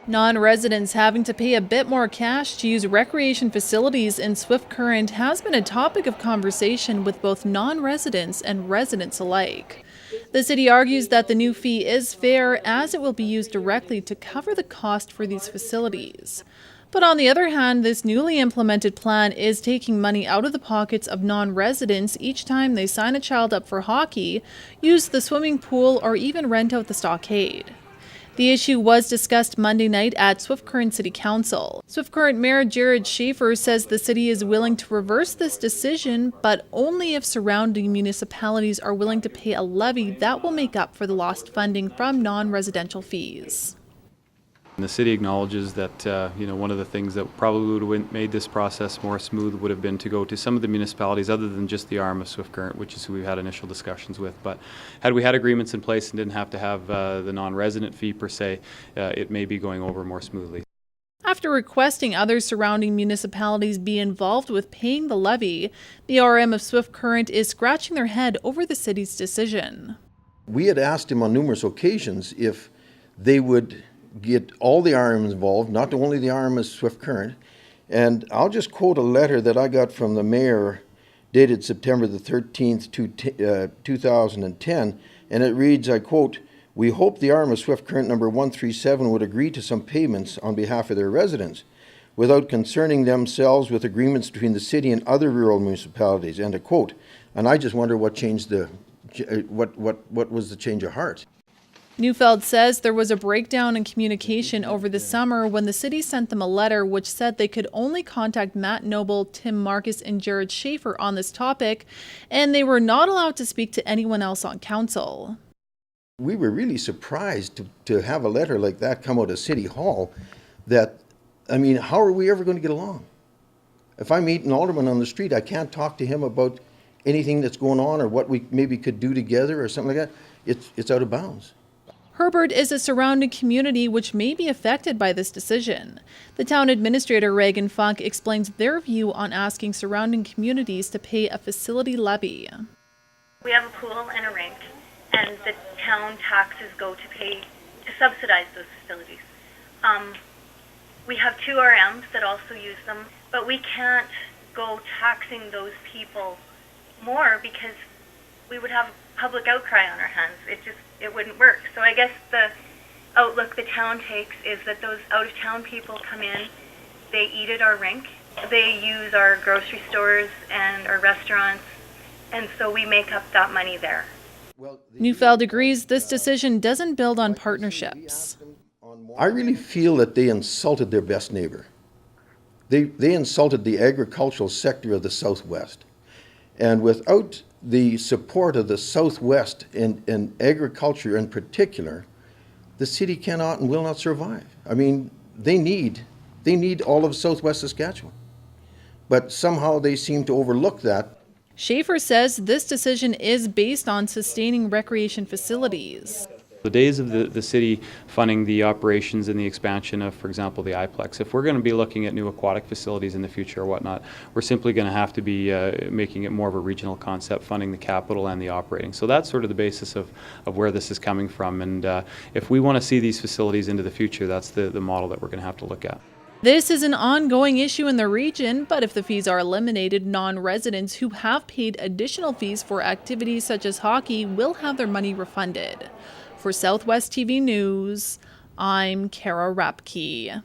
Non-residents having to pay a bit more cash to use recreation facilities in Swift Current has been a topic of conversation with both non-residents and residents alike. The city argues that the new fee is fair as it will be used directly to cover the cost for these facilities. But on the other hand, this newly implemented plan is taking money out of the pockets of non-residents each time they sign a child up for hockey, use the swimming pool, or even rent out the stockade. The issue was discussed Monday night at Swift Current City Council. Swift Current Mayor Jerrod Schafer says the city is willing to reverse this decision, but only if surrounding municipalities are willing to pay a levy that will make up for the lost funding from non-residential fees. The city acknowledges that one of the things that probably would have made this process more smooth would have been to go to some of the municipalities other than just the arm of Swift Current, which is who we've had initial discussions with. But had we had agreements in place and didn't have to have the non-resident fee per se, it may be going over more smoothly. After requesting other surrounding municipalities be involved with paying the levy, the RM of Swift Current is scratching their head over the city's decision. We had asked him on numerous occasions if they would get all the RMs involved, not only the RM of Swift Current. And I'll just quote a letter that I got from the mayor dated September the 13th, 2010, and it reads, I quote, "We hope the RM of Swift Current number 137 would agree to some payments on behalf of their residents without concerning themselves with agreements between the city and other rural municipalities," end of quote. And I just wonder what changed what was the change of heart. Neufeld says there was a breakdown in communication over the summer when the city sent them a letter which said they could only contact Matt Noble, Tim Marcus, and Jerrod Schafer on this topic, and they were not allowed to speak to anyone else on council. We were really surprised to have a letter like that come out of City Hall how are we ever going to get along? If I meet an alderman on the street, I can't talk to him about anything that's going on or what we maybe could do together or something like that. It's out of bounds. Herbert is a surrounding community which may be affected by this decision. The town administrator, Reagan Funk, explains their view on asking surrounding communities to pay a facility levy. We have a pool and a rink, and the town taxes go to subsidize those facilities. We have 2 RMs that also use them, but we can't go taxing those people more because we would have public outcry on our hands. It wouldn't work. So I guess the outlook the town takes is that those out-of-town people come in, they eat at our rink, they use our grocery stores and our restaurants, and so we make up that money there. Neufeld agrees this decision doesn't build on partnerships. I really feel that they insulted their best neighbor. They insulted the agricultural sector of the Southwest. And without the support of the Southwest and agriculture in particular, the city cannot and will not survive. I mean, they need all of Southwest Saskatchewan. But somehow they seem to overlook that. Schafer says this decision is based on sustaining recreation facilities. The days of the city funding the operations and the expansion of, for example, the IPLEX, if we're going to be looking at new aquatic facilities in the future or whatnot, we're simply going to have to be making it more of a regional concept, funding the capital and the operating. So that's sort of the basis of where this is coming from. And if we want to see these facilities into the future, that's the model that we're going to have to look at. This is an ongoing issue in the region, but if the fees are eliminated, non-residents who have paid additional fees for activities such as hockey will have their money refunded. For Southwest TV News, I'm Kara Rapke.